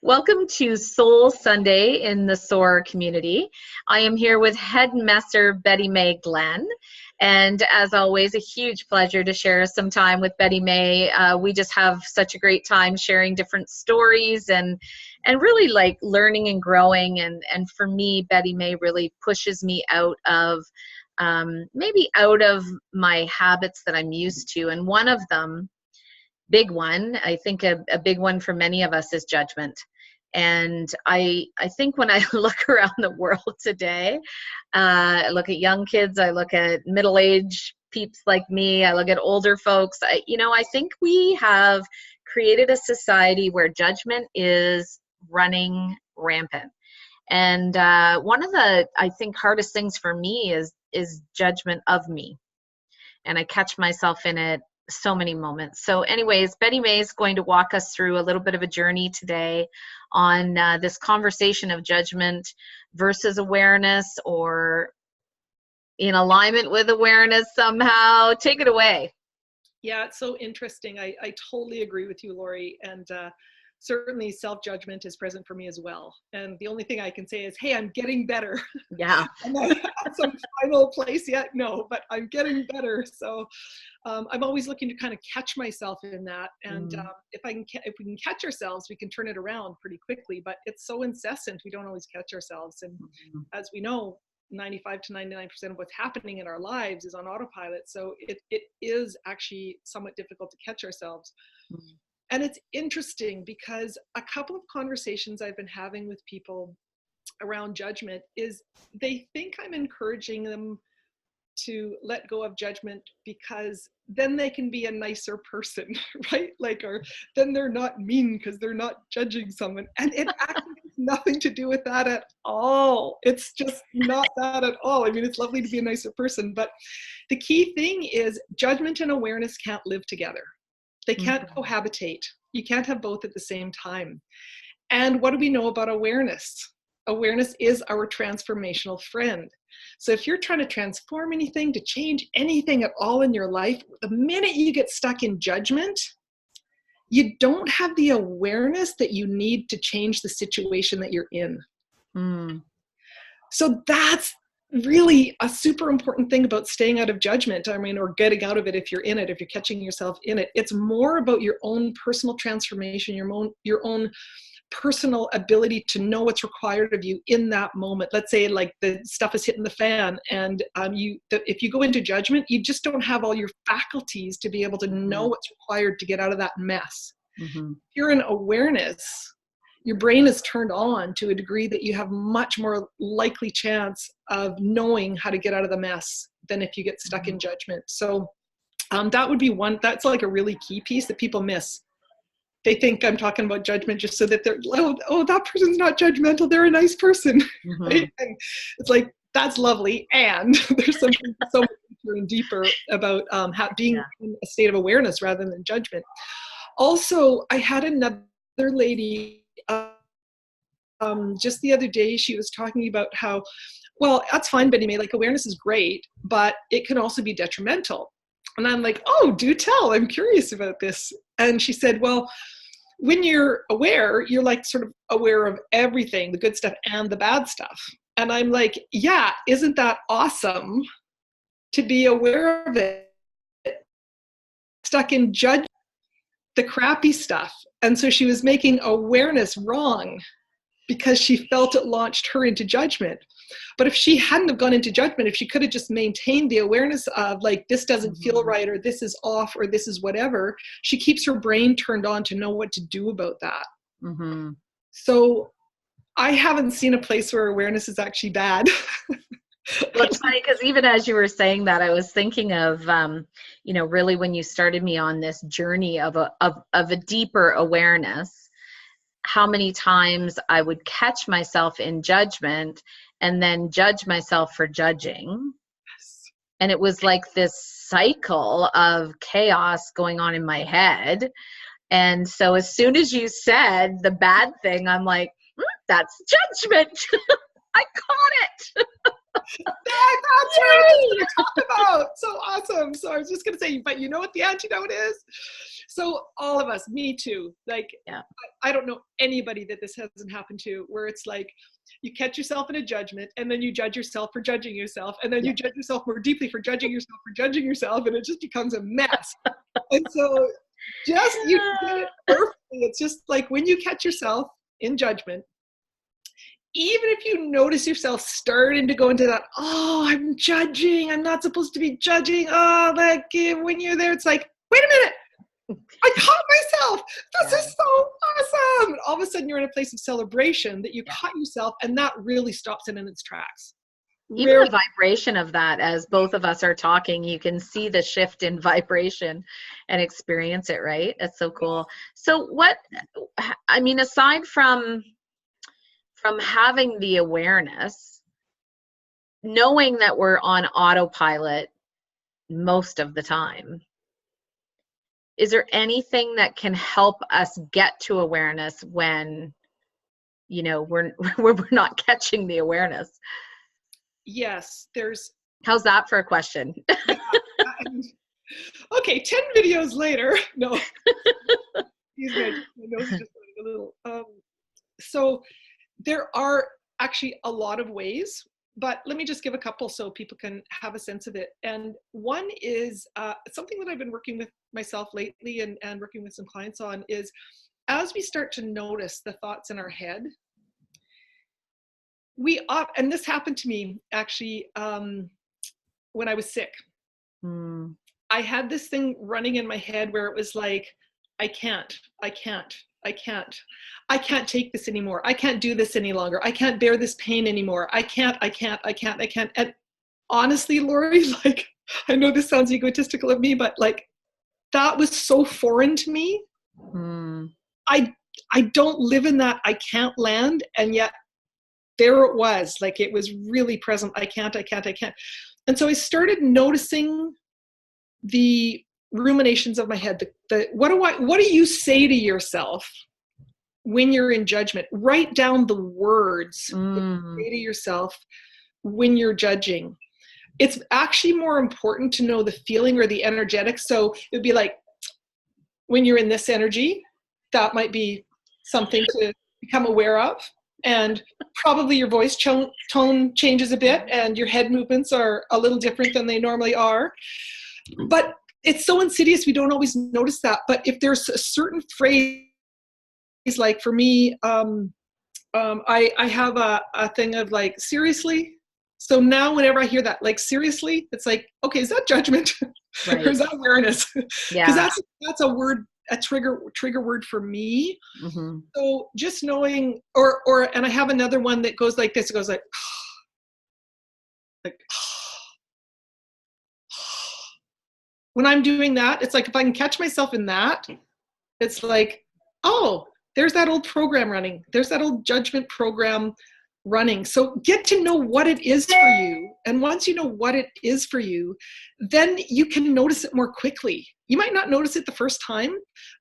Welcome to Soul Sunday in the SOAR community. I am here with Headmaster Mae Glen. And as always, a huge pleasure to share some time with Mae. We just have such a great time sharing different stories and really like learning and growing. And for me, Mae really pushes me out of maybe out of my habits that I'm used to. And one of them, big one, I think a big one for many of us is judgment. And I think when I look around the world today, I look at young kids, I look at middle-aged peeps like me, I look at older folks, I think we have created a society where judgment is running rampant. And one of the, I think, hardest things for me is judgment of me. And I catch myself in it so many moments. So anyways, Mae is going to walk us through a little bit of a journey today on this conversation of judgment versus awareness, or in alignment with awareness somehow. Take it away. Yeah, it's so interesting. I totally agree with you, Laurie. And certainly self-judgment is present for me as well. And the only thing I can say is, hey, I'm getting better. Yeah. I'm not at some final place yet, no, but I'm getting better. So I'm always looking to kind of catch myself in that. And if we can catch ourselves, we can turn it around pretty quickly. But it's so incessant, we don't always catch ourselves. And as we know, 95 to 99% of what's happening in our lives is on autopilot. So it is actually somewhat difficult to catch ourselves. And it's interesting because a couple of conversations I've been having with people around judgment is they think I'm encouraging them to let go of judgment because then they can be a nicer person, right? Or then they're not mean because they're not judging someone. And it actually has nothing to do with that at all. It's just not that at all. I mean, it's lovely to be a nicer person, but the key thing is judgment and awareness can't live together. They can't cohabitate. You can't have both at the same time. And what do we know about awareness? Awareness is our transformational friend. So if you're trying to transform anything, to change anything at all in your life, the minute you get stuck in judgment, you don't have the awareness that you need to change the situation that you're in. So that's really a super important thing about staying out of judgment. I mean, or getting out of it if you're in it, if you're catching yourself in it. It's more about your own personal transformation, your own personal ability to know what's required of you in that moment. Let's say like the stuff is hitting the fan and if you go into judgment, you just don't have all your faculties to be able to know what's required to get out of that mess. If you're in awareness, your brain is turned on to a degree that you have much more likely chance of knowing how to get out of the mess than if you get stuck in judgment. So that would be one, that's like a really key piece that people miss. They think I'm talking about judgment just so that they're, oh, that person's not judgmental, they're a nice person. Right? And it's like, that's lovely. And there's something so much deeper about being in a state of awareness rather than judgment. Also, I had another lady just the other day, she was talking about how, well, that's fine, Mae, like awareness is great, but it can also be detrimental. And I'm like, oh, do tell, I'm curious about this. And she said, well, when you're aware, you're like sort of aware of everything, the good stuff and the bad stuff. And I'm like, yeah, isn't that awesome to be aware of it? Stuck in judgment, the crappy stuff. And so she was making awareness wrong because she felt it launched her into judgment. But if she hadn't have gone into judgment, if she could have just maintained the awareness of like, this doesn't feel right, or this is off, or this is whatever, she keeps her brain turned on to know what to do about that. So I haven't seen a place where awareness is actually bad. Well, it's funny because even as you were saying that, I was thinking of, really when you started me on this journey of a deeper awareness, how many times I would catch myself in judgment and then judge myself for judging. And it was like this cycle of chaos going on in my head. And so as soon as you said the bad thing, I'm like, that's judgment. I caught it. That's what I was going to talk about. So awesome. So I was just going to say, but you know what the antidote is? So all of us, me too. Like, Yeah. I don't know anybody that this hasn't happened to, where it's like you catch yourself in a judgment, and then you judge yourself for judging yourself, and then you judge yourself more deeply for judging yourself, and it just becomes a mess. And so just, you did it perfectly. It's just like when you catch yourself in judgment, even if you notice yourself starting to go into that, oh, I'm judging, I'm not supposed to be judging. Oh, like when you're there, it's like, wait a minute, I caught myself. This is so awesome. And all of a sudden you're in a place of celebration that you caught yourself, and that really stops it in its tracks. Even the vibration of that, as both of us are talking, you can see the shift in vibration and experience it, right? That's so cool. So what, I mean, aside from having the awareness, knowing that we're on autopilot most of the time, is there anything that can help us get to awareness when, you know, we're not catching the awareness? Yes, there's. How's that for a question? Okay, 10 videos later. No. Excuse me, my nose is just a little. So there are actually a lot of ways, but let me just give a couple so people can have a sense of it. And one is something that I've been working with myself lately and working with some clients on is, as we start to notice the thoughts in our head, and this happened to me actually when I was sick. I had this thing running in my head where it was like, I can't take this anymore. I can't do this any longer. I can't bear this pain anymore. I can't. And honestly, Laurie, like, I know this sounds egotistical of me, but like, that was so foreign to me. I don't live in that I can't land. And yet there it was, like, it was really present. I can't. And so I started noticing the ruminations of my head. What do you say to yourself when you're in judgment? Write down the words that you say to yourself when you're judging. It's actually more important to know the feeling or the energetic. So it would be like, when you're in this energy, that might be something to become aware of. And probably your voice tone changes a bit, and your head movements are a little different than they normally are. But it's so insidious, we don't always notice that. But if there's a certain phrase, like for me, I have a thing of like, seriously? So now whenever I hear that, like, seriously, it's like, okay, is that judgment? Right. Or is that awareness? Because that's a word, a trigger word for me. So just knowing, and I have another one that goes like this. It goes like when I'm doing that, it's like, if I can catch myself in that, it's like, oh, there's that old program running. There's that old judgment program running. So get to know what it is for you. And once you know what it is for you, then you can notice it more quickly. You might not notice it the first time,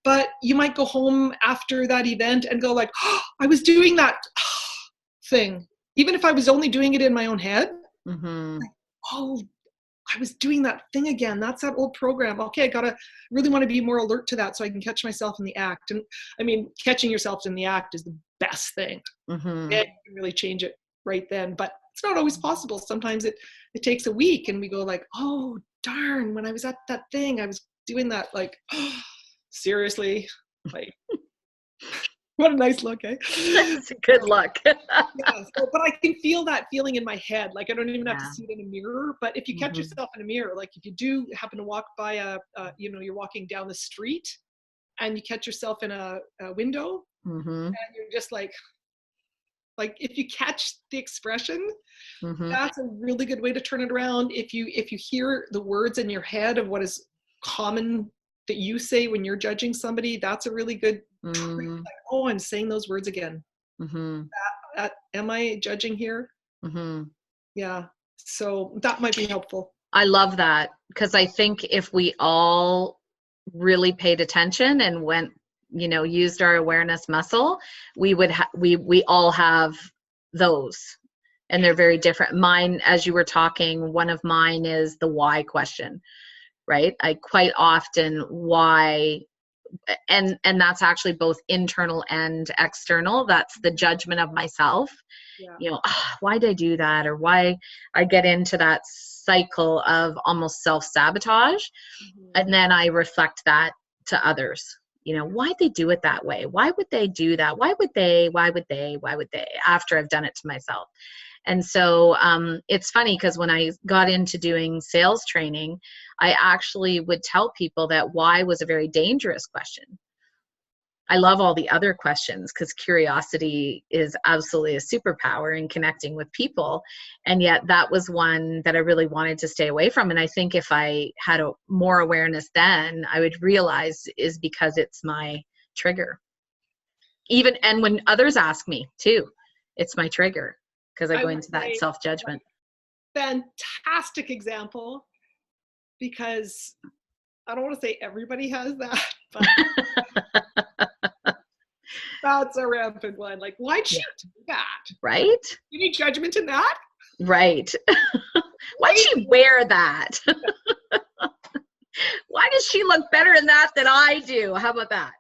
but you might go home after that event and go like, oh, I was doing that thing. Even if I was only doing it in my own head, like, oh, I was doing that thing again. That's that old program. Okay, I really want to be more alert to that so I can catch myself in the act. And I mean, catching yourself in the act is the best thing. And you can really change it right then. But it's not always possible. Sometimes it takes a week, and we go like, oh, darn, when I was at that thing, I was doing that, like, oh, seriously? Like, what a nice look, eh? That's a good look. Yeah, but I can feel that feeling in my head. Like, I don't even have to see it in a mirror. But if you catch yourself in a mirror, like if you do happen to walk by you're walking down the street and you catch yourself in a window, and you're just like if you catch the expression, that's a really good way to turn it around. If you hear the words in your head of what is common that you say when you're judging somebody, that's a really good like, oh, I'm saying those words again. Am I judging here? Yeah, so that might be helpful. I love that, because I think if we all really paid attention and went, used our awareness muscle, we would we all have those, and they're very different. Mine, as you were talking, one of mine is the why question, right? I quite often why, and that's actually both internal and external. That's the judgment of myself. Yeah. You know, why did I do that? Or why I get into that cycle of almost self-sabotage. And then I reflect that to others. You know, why'd they do it that way? Why would they do that? Why would they after I've done it to myself? And so it's funny because when I got into doing sales training, I actually would tell people that why was a very dangerous question. I love all the other questions because curiosity is absolutely a superpower in connecting with people. And yet that was one that I really wanted to stay away from. And I think if I had more awareness then, I would realize is because it's my trigger. And when others ask me too, it's my trigger because I go into that self-judgment. Fantastic example, because I don't want to say everybody has that, but that's a rampant one. Like, why'd she do that? Right? You need judgment in that? Right. Why'd she wear that? Why does she look better in that than I do? How about that?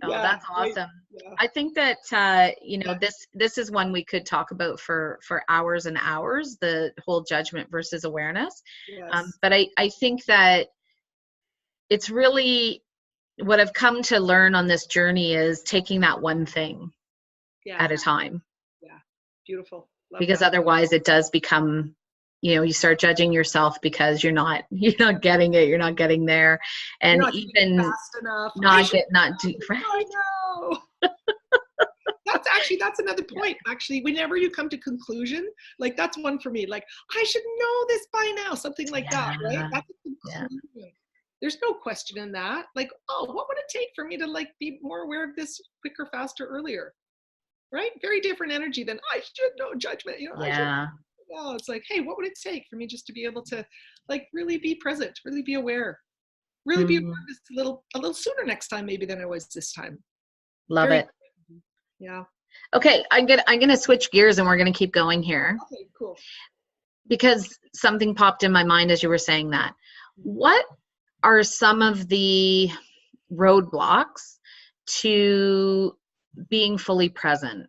No, Yeah, that's awesome. Yeah. I think that, this is one we could talk about for hours and hours, the whole judgment versus awareness. Yes. But I think that it's really what I've come to learn on this journey is taking that one thing at a time. Yeah. Beautiful. Love because that. otherwise it does become, you start judging yourself because you're not getting it, you're not getting there, and not even fast enough. Right. I know. That's another point. Actually, whenever you come to conclusion, like that's one for me. Like, I should know this by now, something like that, right? That's a conclusion. Yeah. There's no question in that. Like, what would it take for me to like be more aware of this quicker, faster, earlier? Right? Very different energy than I should know judgment. Yeah. No, it's like, hey, what would it take for me just to be able to like really be present, really be aware, really be aware just a little sooner next time maybe than I was this time. Love it. Yeah. Okay, I'm gonna switch gears and we're gonna keep going here. Okay, cool. Because something popped in my mind as you were saying that. What are some of the roadblocks to being fully present?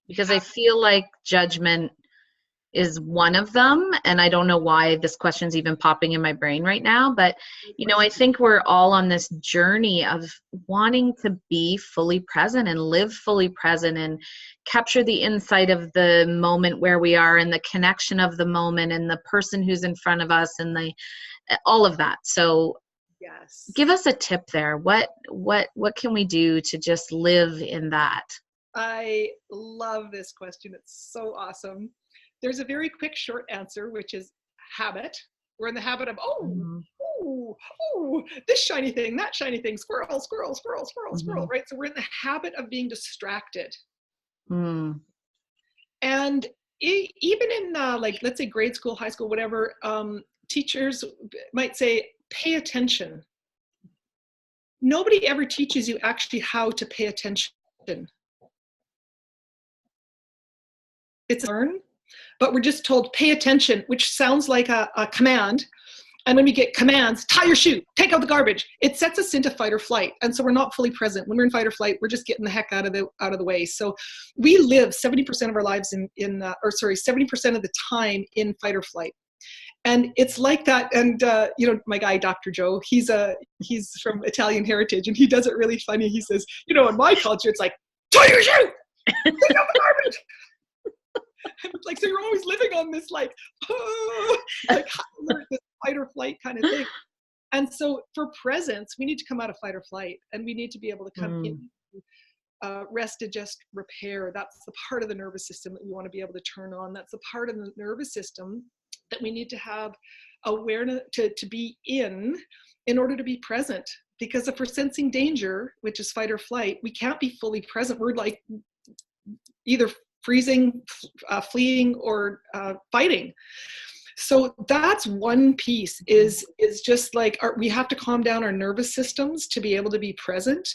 Because I feel like judgment is one of them, and I don't know why this question's even popping in my brain right now, but I think we're all on this journey of wanting to be fully present and live fully present and capture the insight of the moment where we are and the connection of the moment and the person who's in front of us and all of that. So yes, give us a tip there. What can we do to just live in that? I love this question. It's so awesome. There's a very quick short answer, which is habit. We're in the habit of, this shiny thing, that shiny thing, squirrel, squirrel, squirrel, squirrel, squirrel, right? So we're in the habit of being distracted. And even in like, let's say grade school, high school, whatever, teachers might say, pay attention. Nobody ever teaches you actually how to pay attention. It's learn. But we're just told, pay attention, which sounds like a command. And when we get commands, tie your shoe, take out the garbage, it sets us into fight or flight. And so we're not fully present. When we're in fight or flight, we're just getting the heck out of the way. So we live 70% of our lives 70% of the time in fight or flight. And it's like that. And, my guy, Dr. Joe, he's from Italian heritage, and he does it really funny. He says, in my culture, it's like, tie your shoe, take out the garbage. Like, so you're always living on this like this fight or flight kind of thing. And so for presence, we need to come out of fight or flight, and we need to be able to come in, rest, adjust, repair. That's the part of the nervous system that we want to be able to turn on. That's the part of the nervous system that we need to have awareness to be in order to be present. Because if we're sensing danger, which is fight or flight, we can't be fully present. We're like either freezing, fleeing, or fighting. So that's one piece is just like we have to calm down our nervous systems to be able to be present.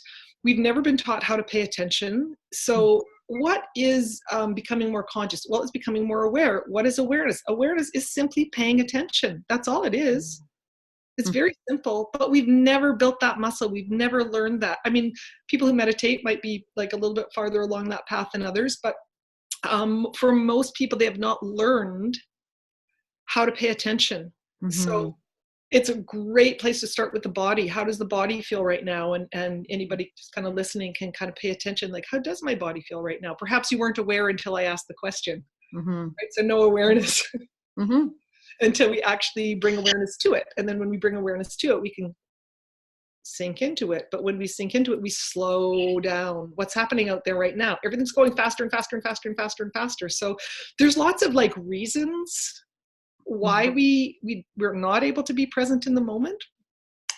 We've never been taught how to pay attention. So what is becoming more conscious? Well, it's becoming more aware. What is awareness? Awareness is simply paying attention. That's all it is. It's very simple, but we've never built that muscle. We've never learned that. I mean, people who meditate might be like a little bit farther along that path than others, but for most people, they have not learned how to pay attention. So it's a great place to start with the body. How does the body feel right now? And anybody just kind of listening can kind of pay attention, like, how does my body feel right now? Perhaps you weren't aware until I asked the question, right? So no awareness until we actually bring awareness to it. And then when we bring awareness to it, we can sink into it. But when we sink into it, we slow down. What's happening out there right now? Everything's going faster and faster and faster and faster and faster. So there's lots of like reasons why we're not able to be present in the moment.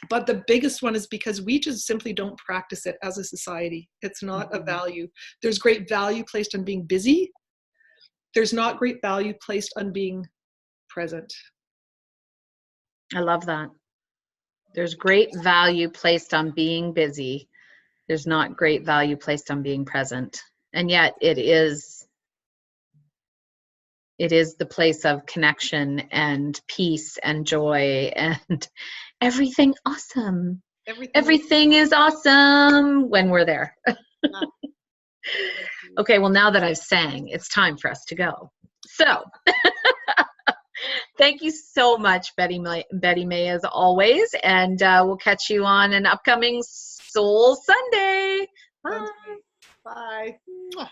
But the biggest one is because we just simply don't practice it as a society. It's not a value. There's great value placed on being busy. There's not great value placed on being present. I love that. There's great value placed on being busy. There's not great value placed on being present. And yet it is the place of connection and peace and joy and everything awesome. Everything is awesome when we're there. Okay, well, now that I've sang, it's time for us to go. So thank you so much, Betty Mae, as always. And we'll catch you on an upcoming Soul Sunday. Bye. Bye.